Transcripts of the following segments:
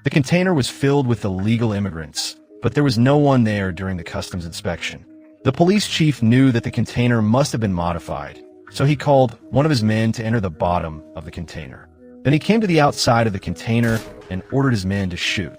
The container was filled with illegal immigrants, but there was no one there during the customs inspection. The police chief knew that the container must have been modified, so he called one of his men to enter the bottom of the container. Then he came to the outside of the container and ordered his men to shoot.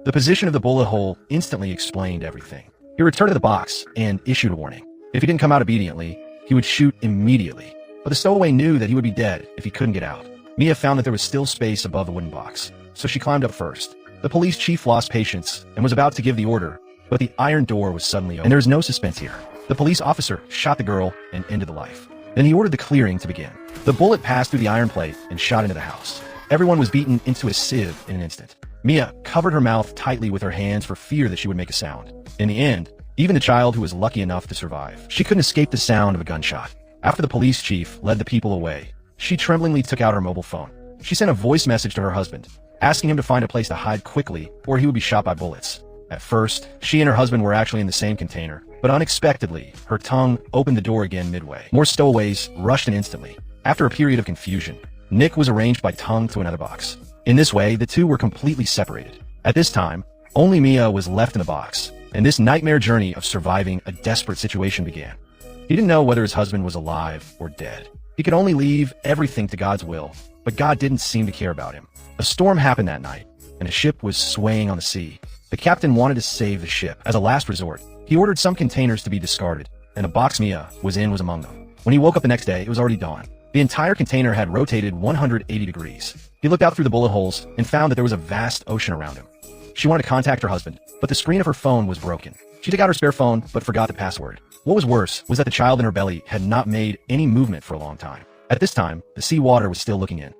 The position of the bullet hole instantly explained everything. He returned to the box and issued a warning. If he didn't come out obediently, he would shoot immediately. But the stowaway knew that he would be dead if he couldn't get out. Mia found that there was still space above the wooden box, so she climbed up first. The police chief lost patience and was about to give the order, but the iron door was suddenly opened. And there was no suspense here. The police officer shot the girl and ended the life. Then he ordered the clearing to begin. The bullet passed through the iron plate and shot into the house. Everyone was beaten into a sieve in an instant. Mia covered her mouth tightly with her hands for fear that she would make a sound. In the end, even the child who was lucky enough to survive, she couldn't escape the sound of a gunshot. After the police chief led the people away, she tremblingly took out her mobile phone. She sent a voice message to her husband, asking him to find a place to hide quickly or he would be shot by bullets. At first, she and her husband were actually in the same container, but unexpectedly, her tongue opened the door again midway. More stowaways rushed in instantly. After a period of confusion, Nick was arranged by tongue to another box. In this way, the two were completely separated. At this time, only Mia was left in the box, and this nightmare journey of surviving a desperate situation began. He didn't know whether his husband was alive or dead. He could only leave everything to God's will, but God didn't seem to care about him. A storm happened that night, and a ship was swaying on the sea. The captain wanted to save the ship. As a last resort, he ordered some containers to be discarded, and the box Mia was in was among them. When he woke up the next day, it was already dawn. The entire container had rotated 180 degrees. He looked out through the bullet holes and found that there was a vast ocean around him. She wanted to contact her husband, but the screen of her phone was broken. She took out her spare phone, but forgot the password. What was worse was that the child in her belly had not made any movement for a long time. At this time, the sea water was still looking in.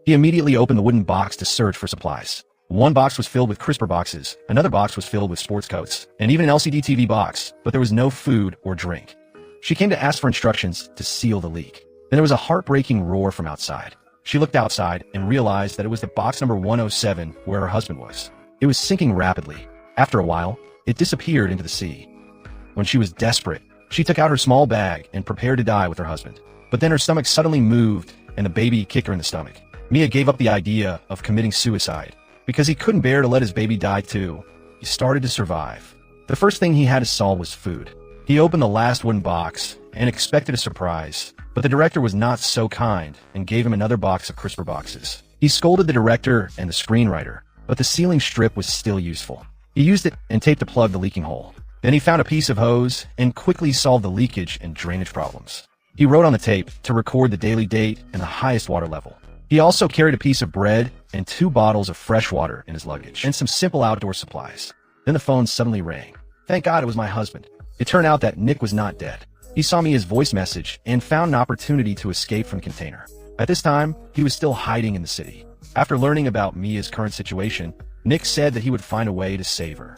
He immediately opened the wooden box to search for supplies. One box was filled with crisper boxes, another box was filled with sports coats, and even an LCD TV box, but there was no food or drink. She came to ask for instructions to seal the leak. Then there was a heartbreaking roar from outside. She looked outside and realized that it was the box number 107 where her husband was. It was sinking rapidly. After a while, it disappeared into the sea. When she was desperate, she took out her small bag and prepared to die with her husband. But then her stomach suddenly moved and the baby kicked her in the stomach. Mia gave up the idea of committing suicide. Because he couldn't bear to let his baby die too, he started to survive. The first thing he had to solve was food. He opened the last wooden box and expected a surprise, but the director was not so kind and gave him another box of crisper boxes. He scolded the director and the screenwriter, but the sealing strip was still useful. He used it and taped to plug the leaking hole. Then he found a piece of hose and quickly solved the leakage and drainage problems. He wrote on the tape to record the daily date and the highest water level. He also carried a piece of bread and 2 bottles of fresh water in his luggage, and some simple outdoor supplies. Then the phone suddenly rang. Thank God it was my husband. It turned out that Nick was not dead. He saw Mia's voice message and found an opportunity to escape from the container. At this time, he was still hiding in the city. After learning about Mia's current situation, Nick said that he would find a way to save her,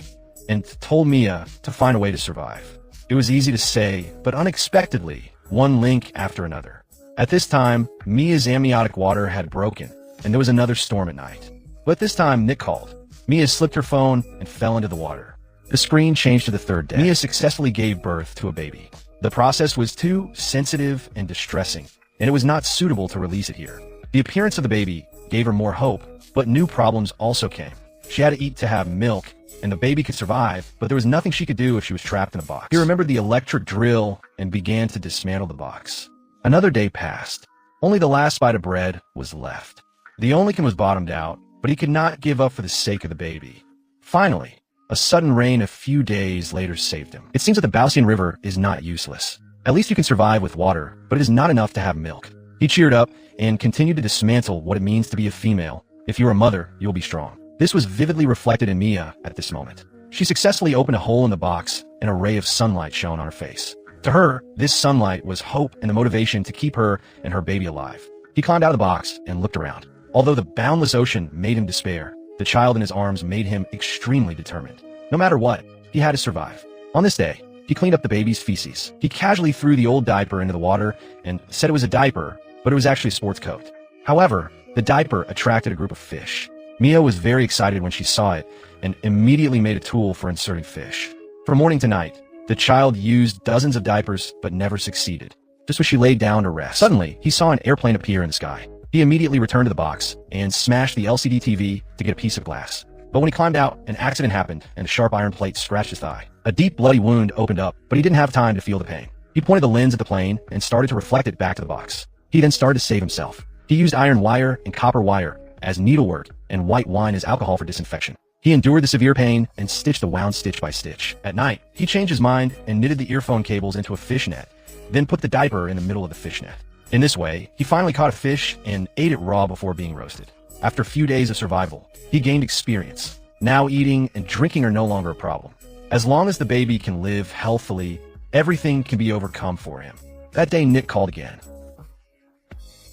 and told Mia to find a way to survive. It was easy to say, but unexpectedly, one link after another. At this time, Mia's amniotic water had broken, and there was another storm at night. But this time, Nick called. Mia slipped her phone and fell into the water. The screen changed to the third day. Mia successfully gave birth to a baby. The process was too sensitive and distressing, and it was not suitable to release it here. The appearance of the baby gave her more hope, but new problems also came. She had to eat to have milk, and the baby could survive, but there was nothing she could do if she was trapped in a box. He remembered the electric drill and began to dismantle the box. Another day passed. Only the last bite of bread was left. The onlykin was bottomed out, but he could not give up for the sake of the baby. Finally, a sudden rain a few days later saved him. It seems that the Bausian River is not useless. At least you can survive with water, but it is not enough to have milk. He cheered up and continued to dismantle what it means to be a female. If you're a mother, you'll be strong. This was vividly reflected in Mia at this moment. She successfully opened a hole in the box, and a ray of sunlight shone on her face. To her, this sunlight was hope and the motivation to keep her and her baby alive. He climbed out of the box and looked around. Although the boundless ocean made him despair, the child in his arms made him extremely determined. No matter what, he had to survive. On this day, he cleaned up the baby's feces. He casually threw the old diaper into the water and said it was a diaper, but it was actually a sports coat. However, the diaper attracted a group of fish. Mia was very excited when she saw it and immediately made a tool for inserting fish. From morning to night, the child used dozens of diapers but never succeeded. Just as she laid down to rest, suddenly he saw an airplane appear in the sky. He immediately returned to the box and smashed the LCD TV to get a piece of glass. But when he climbed out, an accident happened and a sharp iron plate scratched his thigh. A deep bloody wound opened up, but he didn't have time to feel the pain. He pointed the lens at the plane and started to reflect it back to the box. He then started to save himself. He used iron wire and copper wire as needlework and white wine as alcohol for disinfection. He endured the severe pain and stitched the wound stitch by stitch. At night, he changed his mind and knitted the earphone cables into a fishnet, then put the diaper in the middle of the fishnet. In this way, he finally caught a fish and ate it raw before being roasted. After a few days of survival, he gained experience. Now eating and drinking are no longer a problem. As long as the baby can live healthily, everything can be overcome for him. That day, Nick called again.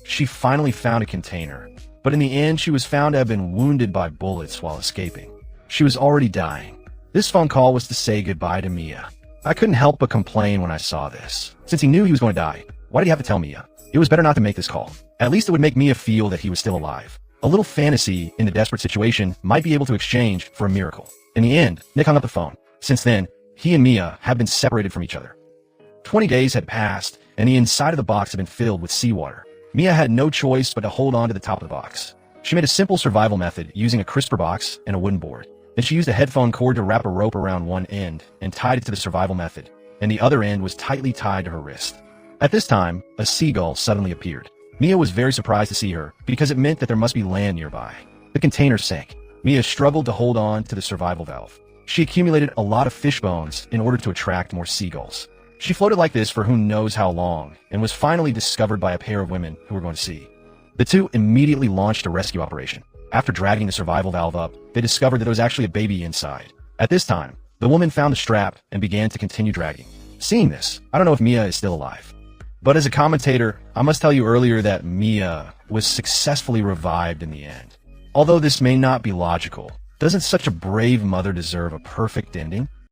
She finally found a container, but in the end, she was found to have been wounded by bullets while escaping. She was already dying. This phone call was to say goodbye to Mia. I couldn't help but complain when I saw this. Since he knew he was going to die, why did he have to tell Mia? It was better not to make this call. At least it would make Mia feel that he was still alive. A little fantasy in the desperate situation might be able to exchange for a miracle. In the end, Nick hung up the phone. Since then, he and Mia have been separated from each other. 20 days had passed, and the inside of the box had been filled with seawater. Mia had no choice but to hold on to the top of the box. She made a simple survival method using a crisper box and a wooden board. Then she used a headphone cord to wrap a rope around one end and tied it to the survival method, and the other end was tightly tied to her wrist. At this time, a seagull suddenly appeared. Mia was very surprised to see her because it meant that there must be land nearby. The container sank. Mia struggled to hold on to the survival valve. She accumulated a lot of fish bones in order to attract more seagulls. She floated like this for who knows how long and was finally discovered by a pair of women who were going to sea. The two immediately launched a rescue operation. After dragging the survival valve up, they discovered that there was actually a baby inside. At this time, the woman found the strap and began to continue dragging. Seeing this, I don't know if Mia is still alive. But as a commentator, I must tell you earlier that Mia was successfully revived in the end. Although this may not be logical, doesn't such a brave mother deserve a perfect ending?